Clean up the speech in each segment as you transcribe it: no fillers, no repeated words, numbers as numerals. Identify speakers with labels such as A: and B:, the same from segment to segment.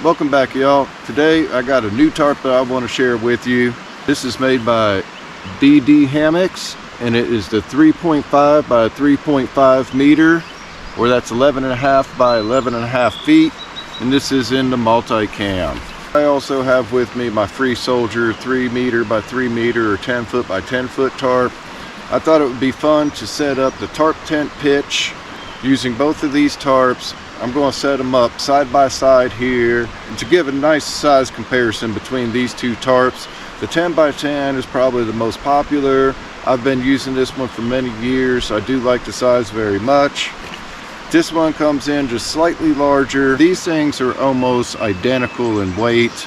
A: Welcome back, y'all. Today I got a new tarp that I want to share with you. This is made by DD Hammocks, and it is the 3.5 by 3.5 meter, or that's 11.5 by 11.5 feet, and this is in the multi-cam. I also have with me my Free Soldier 3 meter by 3 meter or 10 foot by 10 foot tarp. I thought it would be fun to set up the Tarp Tent pitch using both of these tarps. I'm going to set them up side by side here to give a nice size comparison between these two tarps. The 10 by 10 is probably the most popular. I've been using this one for many years. I do like the size very much. This one comes in just slightly larger. These things are almost identical in weight.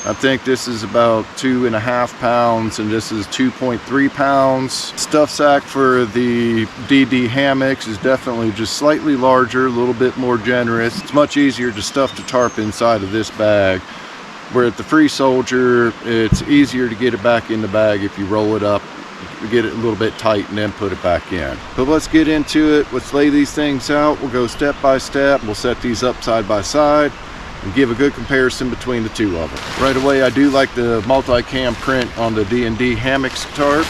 A: I think this is about 2.5 pounds and this is 2.3 pounds. Stuff sack for the DD Hammocks is definitely just slightly larger, a little bit more generous. It's much easier to stuff the tarp inside of this bag. Where at the Free Soldier, it's easier to get it back in the bag if you roll it up, get it a little bit tight and then put it back in. But let's get into it. Let's lay these things out. We'll go step by step. We'll set these up side by side and give a good comparison between the two of them. Right away, I do like the multi-cam print on the D&D Hammocks tarp.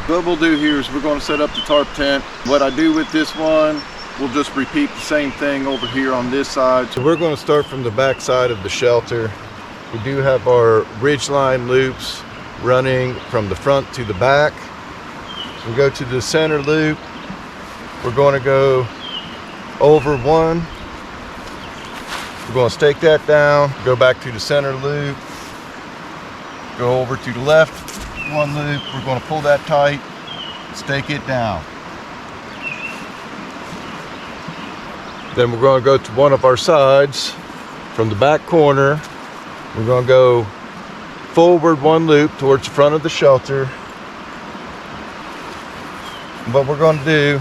A: What we'll do here is we're going to set up the tarp tent. What I do with this one, we'll just repeat the same thing over here on this side. So we're going to start from the back side of the shelter. We do have our ridgeline loops running from the front to the back. So we go to the center loop. We're going to go over one. We're going to stake that down, go back to the center loop, go over to the left one loop. We're going to pull that tight, stake it down. Then we're going to go to one of our sides from the back corner. We're going to go forward one loop towards the front of the shelter. What we're going to do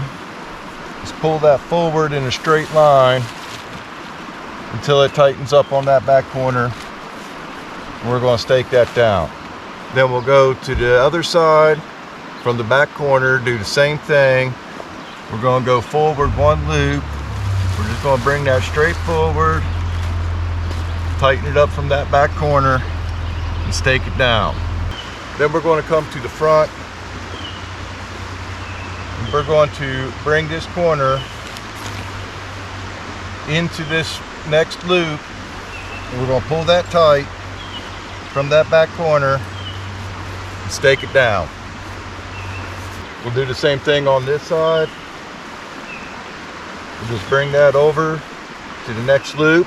A: is pull that forward in a straight line until it tightens up on that back corner. We're going to stake that down. Then we'll go to the other side from the back corner, do the same thing. We're going to go forward one loop. We're just going to bring that straight forward, tighten it up from that back corner and stake it down. Then we're going to come to the front and we're going to bring this corner into this next loop. And we're going to pull that tight from that back corner and stake it down. We'll do the same thing on this side. We'll just bring that over to the next loop,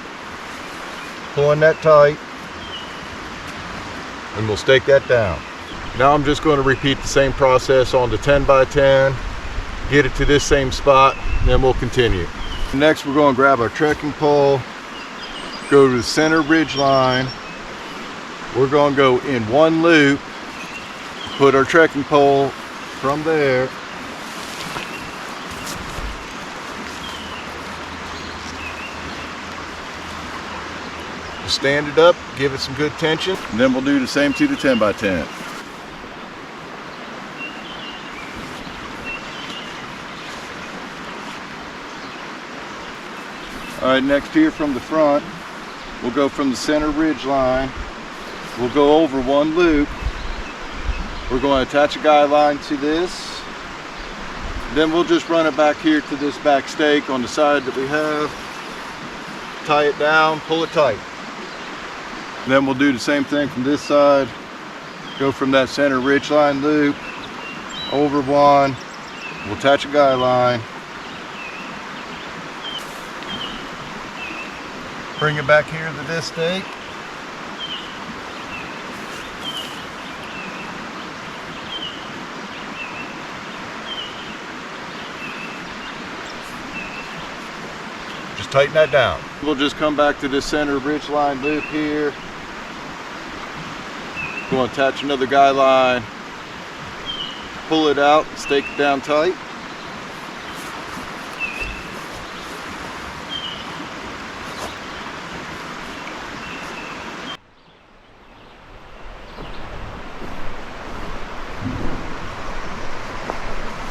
A: pulling that tight, and we'll stake that down. Now I'm just going to repeat the same process on the 10 by 10, get it to this same spot, and then we'll continue. Next we're going to grab our trekking pole, go to the center ridge line. We're going to go in one loop, put our trekking pole from there, stand it up, give it some good tension, and then we'll do the same to the 10 by 10. All right, next here from the front, we'll go from the center ridge line. We'll go over one loop. We're going to attach a guy line to this. Then we'll just run it back here to this back stake on the side that we have. Tie it down, pull it tight. Then we'll do the same thing from this side. Go from that center ridgeline loop over one. We'll attach a guy line. Bring it back here to this stake. Just tighten that down. We'll just come back to this center ridgeline loop here. We'll attach another guy line, pull it out, stake it down tight.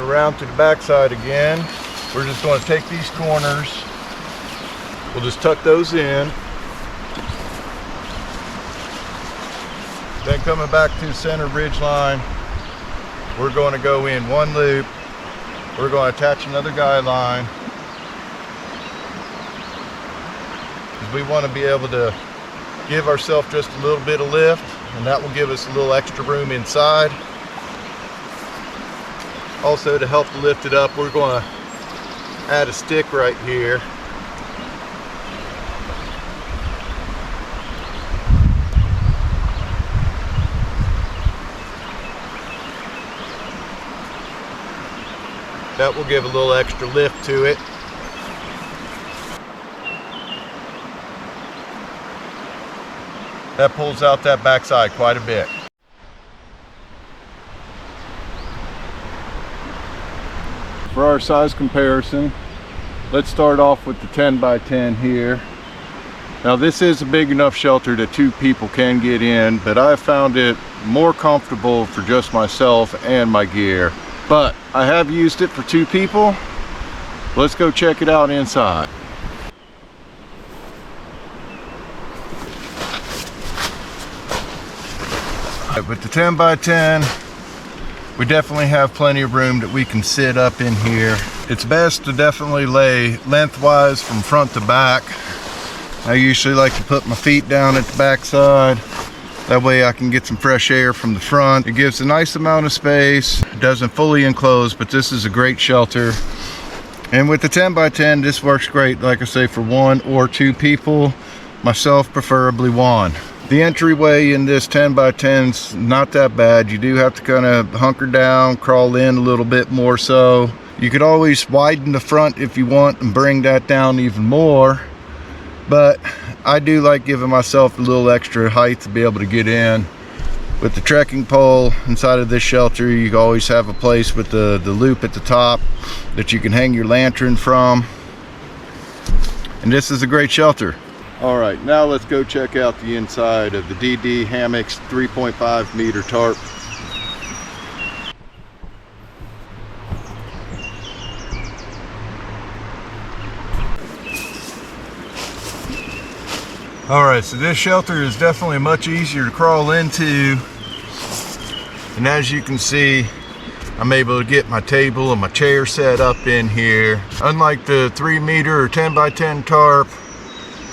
A: Around to the back side again. We're just going to take these corners. We'll just tuck those in. Then coming back to the center ridge line, we're going to go in one loop. We're going to attach another guide line. Because we want to be able to give ourselves just a little bit of lift, and that will give us a little extra room inside. Also, to help to lift it up, we're going to add a stick right here. That will give a little extra lift to it. That pulls out that backside quite a bit. For our size comparison, let's start off with the 10 by 10 here. Now this is a big enough shelter that 2 people can get in, but I found it more comfortable for just myself and my gear. But I have used it for 2 people. Let's go check it out inside. With the 10 by 10, we definitely have plenty of room that we can sit up in here. It's best to definitely lay lengthwise from front to back. I usually like to put my feet down at the back side. That way I can get some fresh air from the front. It gives a nice amount of space. It doesn't fully enclose, but this is a great shelter. And with the 10 by 10, this works great, like I say, for 1 or 2 people. Myself, preferably 1. The entryway in this 10 by 10's not that bad. You do have to kind of hunker down, crawl in a little bit more so. You could always widen the front if you want and bring that down even more. But I do like giving myself a little extra height to be able to get in. With the trekking pole inside of this shelter, you always have a place with the loop at the top that you can hang your lantern from. And this is a great shelter. All right, now let's go check out the inside of the DD Hammocks 3.5 meter tarp. All right, so this shelter is definitely much easier to crawl into. And as you can see, I'm able to get my table and my chair set up in here. Unlike the 3 meter or 10 by 10 tarp,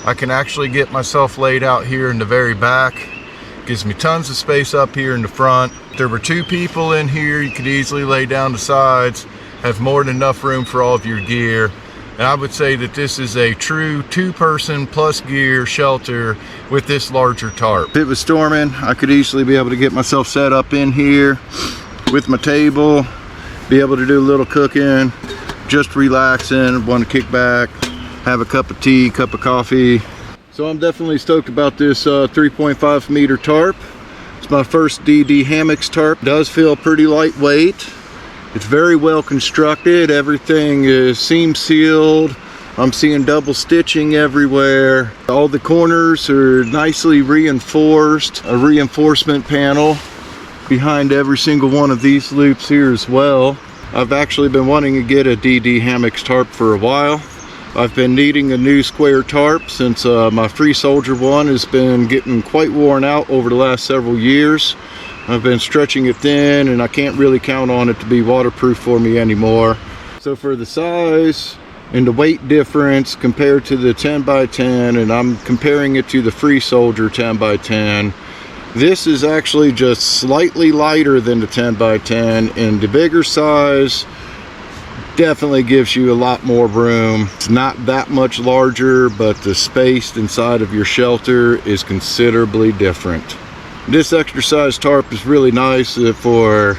A: I can actually get myself laid out here in the very back. Gives me tons of space up here in the front. If there were 2 people in here, you could easily lay down the sides, have more than enough room for all of your gear. And I would say that this is a true 2-person plus gear shelter with this larger tarp. If it was storming, I could easily be able to get myself set up in here with my table, be able to do a little cooking, just relaxing, want to kick back, have a cup of tea, cup of coffee. So I'm definitely stoked about this 3.5 meter tarp. It's my first DD Hammocks tarp. It does feel pretty lightweight. It's very well constructed. Everything is seam sealed. I'm seeing double stitching everywhere. All the corners are nicely reinforced. A reinforcement panel behind every single one of these loops here as well. I've actually been wanting to get a DD Hammocks tarp for a while. I've been needing a new square tarp since my Free Soldier one has been getting quite worn out over the last several years. I've been stretching it thin and I can't really count on it to be waterproof for me anymore. So for the size and the weight difference compared to the 10 by 10, and I'm comparing it to the Free Soldier 10 by 10, this is actually just slightly lighter than the 10 by 10, and the bigger size definitely gives you a lot more room. It's not that much larger, but the space inside of your shelter is considerably different. This extra size tarp is really nice for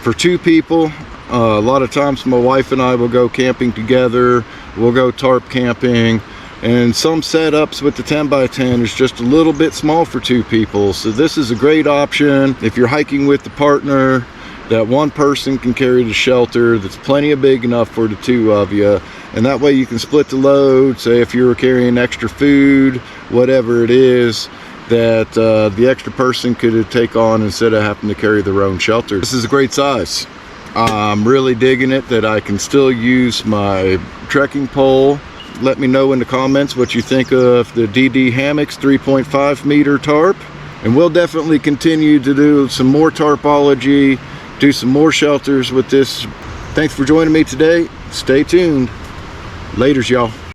A: 2 people. A lot of times my wife and I will go camping together. We'll go tarp camping, and some setups with the 10 by 10 is just a little bit small for 2 people. So this is a great option if you're hiking with the partner, that one person can carry the shelter that's plenty of big enough for the 2 of you, and that way you can split the load. Say if you were carrying extra food, whatever it is, that the extra person could take on instead of having to carry their own shelter. This is a great size. I'm really digging it that I can still use my trekking pole. Let me know in the comments what you think of the DD Hammocks 3.5 meter tarp. And we'll definitely continue to do some more tarpology, do some more shelters with this. Thanks for joining me today. Stay tuned. Laters, y'all.